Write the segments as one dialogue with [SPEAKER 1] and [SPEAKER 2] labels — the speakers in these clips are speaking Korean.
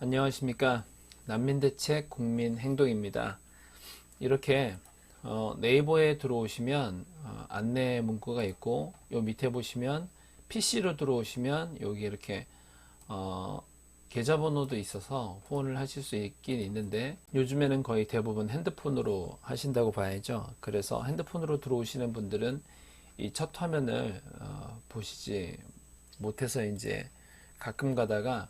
[SPEAKER 1] 안녕하십니까. 난민대책 국민행동입니다. 이렇게 네이버에 들어오시면 안내 문구가 있고, 요 밑에 보시면 PC로 들어오시면 여기 이렇게 계좌번호도 있어서 후원을 하실 수 있긴 있는데, 요즘에는 거의 대부분 핸드폰으로 하신다고 봐야죠. 그래서 핸드폰으로 들어오시는 분들은 이 첫 화면을 보시지 못해서 이제 가끔 가다가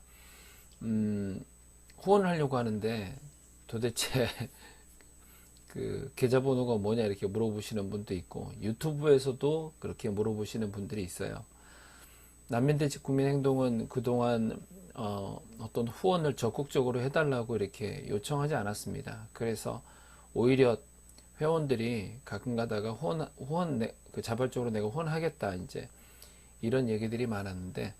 [SPEAKER 1] 후원을 하려고 하는데 도대체 그 계좌번호가 뭐냐 이렇게 물어보시는 분도 있고, 유튜브에서도 그렇게 물어보시는 분들이 있어요. 난민대책 국민행동은 그동안 어떤 후원을 적극적으로 해달라고 이렇게 요청하지 않았습니다. 그래서 오히려 회원들이 가끔 가다가 그 자발적으로 내가 후원하겠다 이제 이런 얘기들이 많았는데,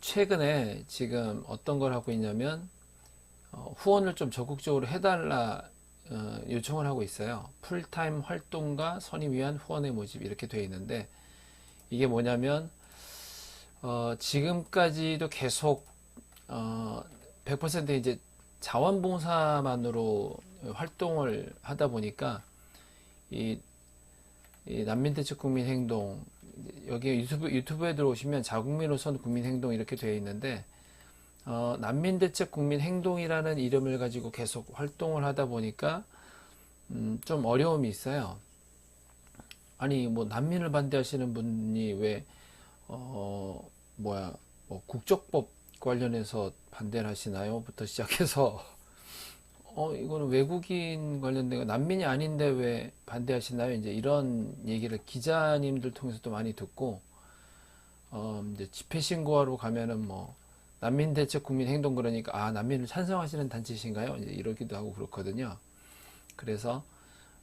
[SPEAKER 1] 최근에 지금 어떤 걸 하고 있냐면 후원을 좀 적극적으로 해달라 요청을 하고 있어요. 풀타임 활동가 선임 위한 후원의 모집 이렇게 되어 있는데, 이게 뭐냐면 지금까지도 계속 100% 이제 자원봉사만으로 활동을 하다 보니까 이 난민대책 국민행동, 여기 유튜브에 들어오시면 자국민우선 국민행동 이렇게 되어 있는데, 난민대책 국민행동이라는 이름을 가지고 계속 활동을 하다 보니까 좀 어려움이 있어요. 아니 뭐 난민을 반대하시는 분이 왜 뭐야 뭐 국적법 관련해서 반대를 하시나요? 부터 시작해서 이거는 외국인 관련된 거 난민이 아닌데 왜 반대하시나요? 이제 이런 얘기를 기자님들 통해서도 많이 듣고, 이제 집회 신고하러 가면은 뭐 난민대책 국민행동 그러니까 난민을 찬성하시는 단체신가요? 이제 이러기도 하고 그렇거든요. 그래서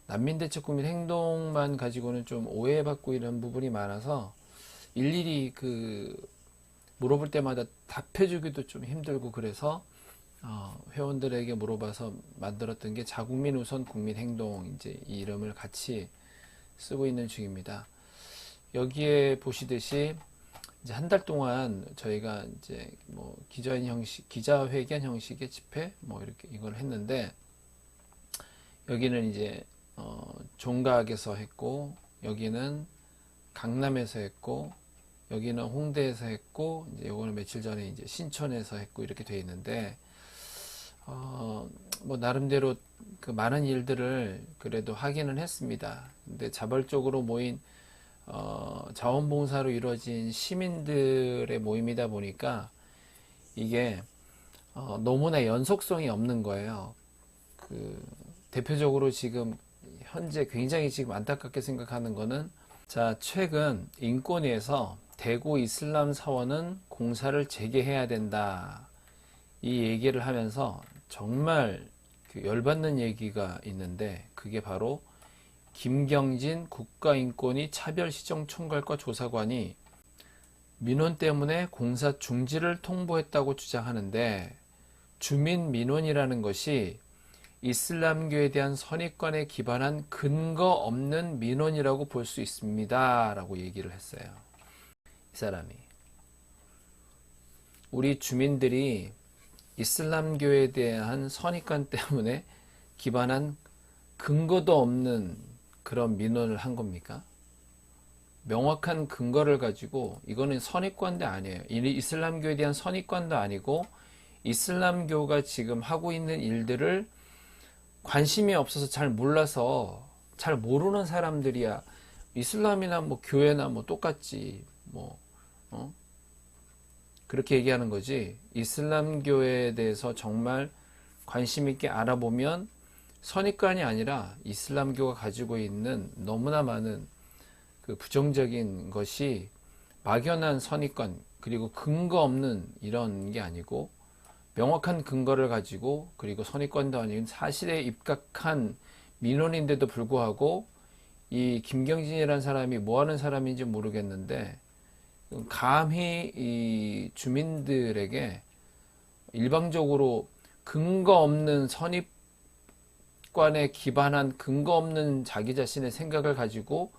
[SPEAKER 1] 난민대책 국민행동만 가지고는 좀 오해받고 이런 부분이 많아서 일일이 물어볼 때마다 답해주기도 좀 힘들고, 그래서 회원들에게 물어봐서 만들었던 게 자국민 우선 국민행동 이제 이 이름을 같이 쓰고 있는 중입니다. 여기에 보시듯이 이제 한 달 동안 저희가 이제 뭐 기자회견 형식의 집회 뭐 이렇게 이걸 했는데, 여기는 이제 종각에서 했고, 여기는 강남에서 했고, 여기는 홍대에서 했고, 이제 요거는 며칠 전에 이제 신촌에서 했고 이렇게 돼 있는데, 뭐 나름대로 그 많은 일들을 그래도 하기는 했습니다. 근데 자발적으로 모인 자원봉사로 이루어진 시민들의 모임이다 보니까 이게 너무나 연속성이 없는 거예요. 대표적으로 지금 현재 굉장히 지금 안타깝게 생각하는 거는, 자, 최근 인권위에서 대구 이슬람 사원은 공사를 재개해야 된다 이 얘기를 하면서 정말 열받는 얘기가 있는데, 그게 바로 김경진 국가인권위 차별시정총괄과 조사관이 민원 때문에 공사 중지를 통보했다고 주장하는데, 주민 민원이라는 것이 이슬람교에 대한 선입관에 기반한 근거 없는 민원이라고 볼 수 있습니다 라고 얘기를 했어요. 이 사람이 우리 주민들이 이슬람교에 대한 선입관 때문에 기반한 근거도 없는 그런 민원을 한 겁니까? 명확한 근거를 가지고, 이거는 선입관도 아니에요. 이슬람교에 대한 선입관도 아니고, 이슬람교가 지금 하고 있는 일들을 관심이 없어서 잘 몰라서, 잘 모르는 사람들이야 이슬람이나 뭐 교회나 뭐 똑같지 뭐 그렇게 얘기하는 거지, 이슬람교에 대해서 정말 관심 있게 알아보면 선입관이 아니라 이슬람교가 가지고 있는 너무나 많은 그 부정적인 것이 막연한 선입관, 그리고 근거 없는 이런 게 아니고 명확한 근거를 가지고, 그리고 선입관도 아닌 사실에 입각한 민원인데도 불구하고 이 김경진이라는 사람이 뭐 하는 사람인지 모르겠는데, 감히 이 주민들에게 일방적으로 근거 없는 선입관에 기반한 근거 없는 자기 자신의 생각을 가지고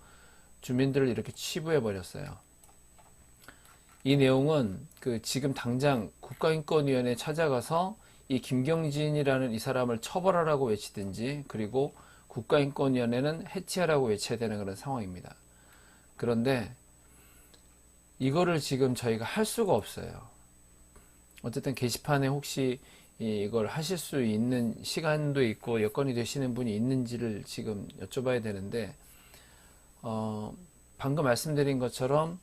[SPEAKER 1] 주민들을 이렇게 치부해 버렸어요. 이 내용은 그 지금 당장 국가인권위원회에 찾아가서 이 김경진이라는 이 사람을 처벌하라고 외치든지, 그리고 국가인권위원회는 해체하라고 외쳐야 되는 그런 상황입니다. 그런데 이거를 지금 저희가 할 수가 없어요. 어쨌든 게시판에 혹시 이걸 하실 수 있는 시간도 있고 여건이 되시는 분이 있는지를 지금 여쭤봐야 되는데, 방금 말씀드린 것처럼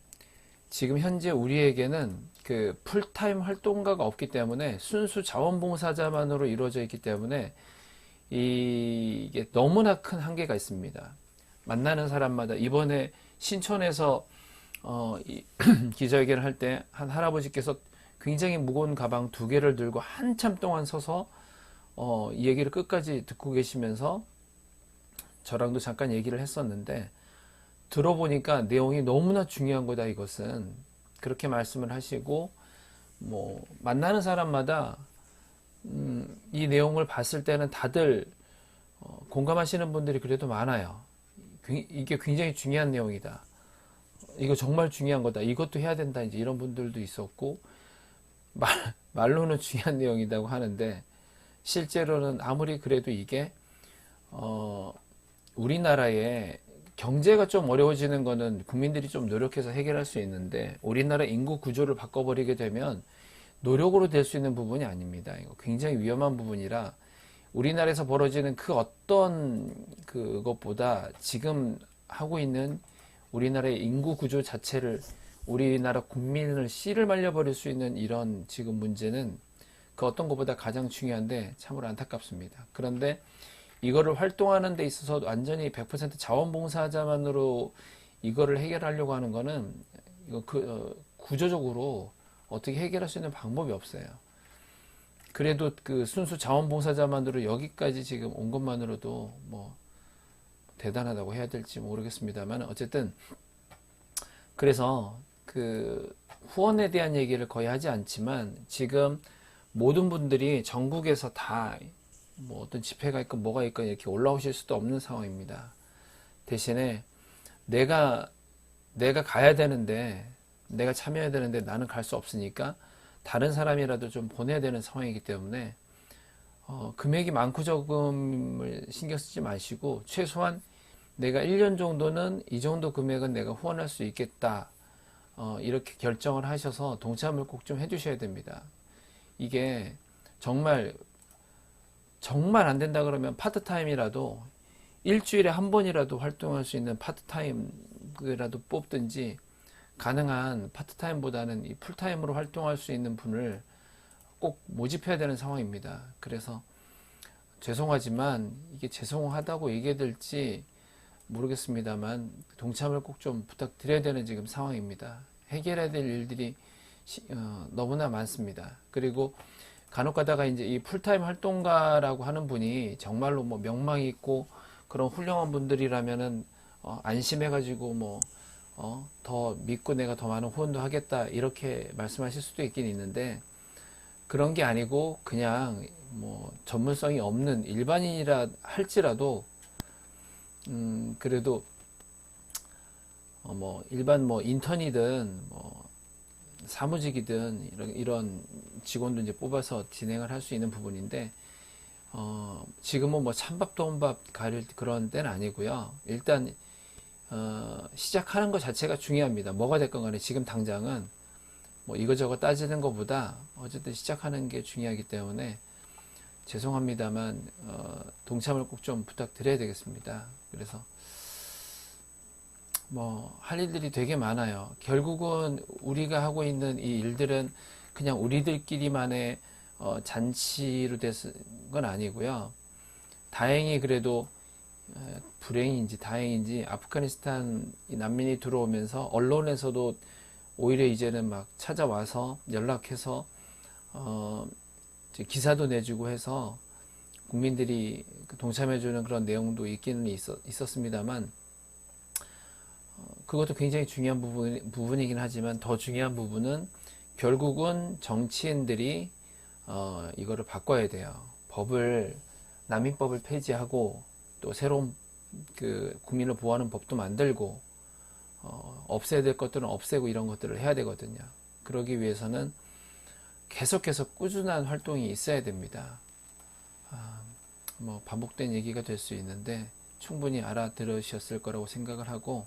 [SPEAKER 1] 지금 현재 우리에게는 그 풀타임 활동가가 없기 때문에 순수 자원봉사자만으로 이루어져 있기 때문에 이게 너무나 큰 한계가 있습니다. 만나는 사람마다, 이번에 신촌에서 기자회견을 할 때 한 할아버지께서 굉장히 무거운 가방 2개를 들고 한참 동안 서서 이 얘기를 끝까지 듣고 계시면서 저랑도 잠깐 얘기를 했었는데, 들어보니까 내용이 너무나 중요한 거다 이것은, 그렇게 말씀을 하시고, 뭐 만나는 사람마다 이 내용을 봤을 때는 다들 공감하시는 분들이 그래도 많아요. 이게 굉장히 중요한 내용이다, 이거 정말 중요한 거다, 이것도 해야 된다, 이제 이런 분들도 있었고, 말로는 중요한 내용이라고 하는데 실제로는 아무리 그래도 이게 우리나라의 경제가 좀 어려워지는 거는 국민들이 좀 노력해서 해결할 수 있는데, 우리나라 인구 구조를 바꿔버리게 되면 노력으로 될 수 있는 부분이 아닙니다. 이거 굉장히 위험한 부분이라, 우리나라에서 벌어지는 그 어떤 그것보다 지금 하고 있는 우리나라의 인구 구조 자체를, 우리나라 국민을 씨를 말려버릴 수 있는 이런 지금 문제는 그 어떤 것보다 가장 중요한데 참으로 안타깝습니다. 그런데 이거를 활동하는 데 있어서 완전히 100% 자원봉사자만으로 이거를 해결하려고 하는 거는 이거 구조적으로 어떻게 해결할 수 있는 방법이 없어요. 그래도 그 순수 자원봉사자만으로 여기까지 지금 온 것만으로도 뭐 대단하다고 해야 될지 모르겠습니다만, 어쨌든 그래서 그 후원에 대한 얘기를 거의 하지 않지만, 지금 모든 분들이 전국에서 다 뭐 어떤 집회가 있건 뭐가 있건 이렇게 올라오실 수도 없는 상황입니다. 대신에 내가 가야 되는데, 내가 참여해야 되는데 나는 갈 수 없으니까 다른 사람이라도 좀 보내야 되는 상황이기 때문에 금액이 많고 적음을 신경 쓰지 마시고, 최소한 내가 1년 정도는 이 정도 금액은 내가 후원할 수 있겠다, 이렇게 결정을 하셔서 동참을 꼭 좀 해주셔야 됩니다. 이게 정말 안 된다 그러면 파트타임이라도 일주일에 한 번이라도 활동할 수 있는 파트타임이라도 뽑든지, 가능한 파트타임보다는 이 풀타임으로 활동할 수 있는 분을 꼭 모집해야 되는 상황입니다. 그래서 죄송하지만, 이게 죄송하다고 얘기해야 될지 모르겠습니다만 동참을 꼭 좀 부탁드려야 되는 지금 상황입니다. 해결해야 될 일들이 너무나 많습니다. 그리고 간혹 가다가 이제 이 풀타임 활동가라고 하는 분이 정말로 뭐 명망이 있고 그런 훌륭한 분들이라면은 안심해가지고 뭐 더 믿고 내가 더 많은 후원도 하겠다, 이렇게 말씀하실 수도 있긴 있는데, 그런 게 아니고 그냥 뭐 전문성이 없는 일반인이라 할지라도 그래도 뭐 일반 뭐 인턴이든 뭐 사무직이든 이런 직원도 이제 뽑아서 진행을 할 수 있는 부분인데, 지금은 뭐 찬밥 더운밥 가릴 그런 때는 아니고요. 일단 시작하는 것 자체가 중요합니다. 뭐가 됐건 간에 지금 당장은 뭐 이거저거 따지는 것보다 어쨌든 시작하는 게 중요하기 때문에 죄송합니다만 동참을 꼭 좀 부탁드려야 되겠습니다. 그래서 뭐 할 일들이 되게 많아요. 결국은 우리가 하고 있는 이 일들은 그냥 우리들끼리만의 잔치로 된 건 아니고요. 다행히 그래도 불행인지 다행인지 아프가니스탄 난민이 들어오면서 언론에서도 오히려 이제는 막 찾아와서 연락해서 기사도 내주고 해서 국민들이 동참해주는 그런 내용도 있기는 있었습니다만, 그것도 굉장히 중요한 부분이긴 하지만 더 중요한 부분은 결국은 정치인들이 이거를 바꿔야 돼요. 난민법을 폐지하고 또 새로운 그 국민을 보호하는 법도 만들고 없애야 될 것들은 없애고 이런 것들을 해야 되거든요. 그러기 위해서는 계속해서 꾸준한 활동이 있어야 됩니다. 뭐 반복된 얘기가 될 수 있는데 충분히 알아들으셨을 거라고 생각을 하고,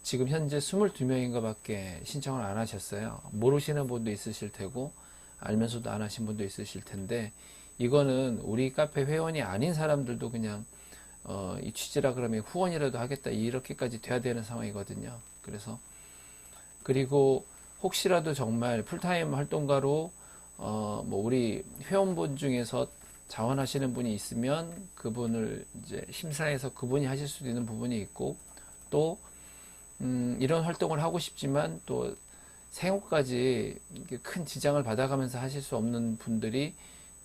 [SPEAKER 1] 지금 현재 22명인가 밖에 신청을 안 하셨어요. 모르시는 분도 있으실 테고 알면서도 안 하신 분도 있으실 텐데, 이거는 우리 카페 회원이 아닌 사람들도 그냥 이 취지라 그러면 후원이라도 하겠다 이렇게까지 돼야 되는 상황이거든요. 그래서 그리고 혹시라도 정말 풀타임 활동가로 뭐 우리 회원분 중에서 자원하시는 분이 있으면 그분을 이제 심사해서 그분이 하실 수도 있는 부분이 있고, 또 이런 활동을 하고 싶지만 또 생업까지 큰 지장을 받아가면서 하실 수 없는 분들이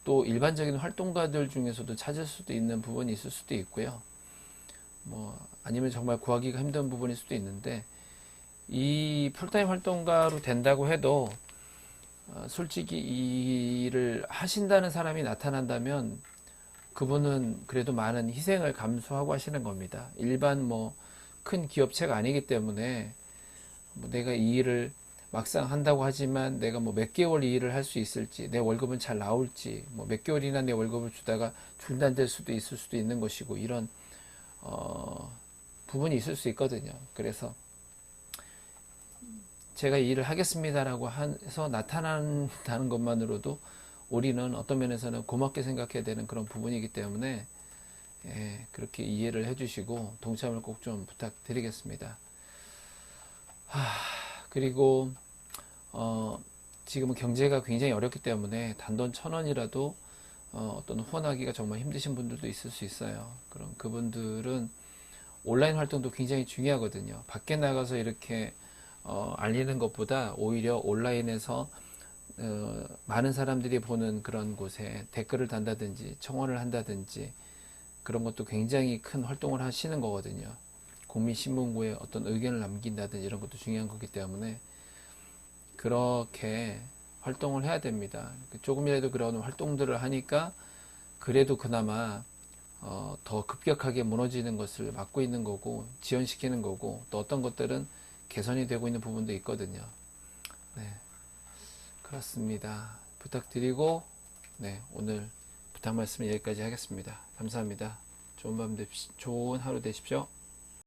[SPEAKER 1] 또 일반적인 활동가들 중에서도 찾을 수도 있는 부분이 있을 수도 있고요. 뭐 아니면 정말 구하기가 힘든 부분일 수도 있는데, 이 풀타임 활동가로 된다고 해도 솔직히 이 일을 하신다는 사람이 나타난다면 그분은 그래도 많은 희생을 감수하고 하시는 겁니다. 일반 뭐 큰 기업체가 아니기 때문에 뭐 내가 이 일을 막상 한다고 하지만 내가 뭐 몇 개월 이 일을 할 수 있을지, 내 월급은 잘 나올지, 뭐 몇 개월이나 내 월급을 주다가 중단될 수도 있을 수도 있는 것이고, 이런 부분이 있을 수 있거든요. 그래서 제가 이 일을 하겠습니다라고 해서 나타난다는 것만으로도 우리는 어떤 면에서는 고맙게 생각해야 되는 그런 부분이기 때문에, 그렇게 이해를 해주시고 동참을 꼭 좀 부탁드리겠습니다. 그리고 지금은 경제가 굉장히 어렵기 때문에 단돈 1,000원이라도 어떤 후원하기가 정말 힘드신 분들도 있을 수 있어요. 그럼 그분들은 온라인 활동도 굉장히 중요하거든요. 밖에 나가서 이렇게 알리는 것보다 오히려 온라인에서 많은 사람들이 보는 그런 곳에 댓글을 단다든지 청원을 한다든지 그런 것도 굉장히 큰 활동을 하시는 거거든요. 국민신문고에 어떤 의견을 남긴다든지 이런 것도 중요한 거기 때문에 그렇게 활동을 해야 됩니다. 조금이라도 그런 활동들을 하니까 그래도 그나마 더 급격하게 무너지는 것을 막고 있는 거고, 지연시키는 거고, 또 어떤 것들은 개선이 되고 있는 부분도 있거든요. 네, 그렇습니다. 부탁드리고, 네, 오늘 부탁 말씀은 여기까지 하겠습니다. 감사합니다. 좋은 하루 되십시오.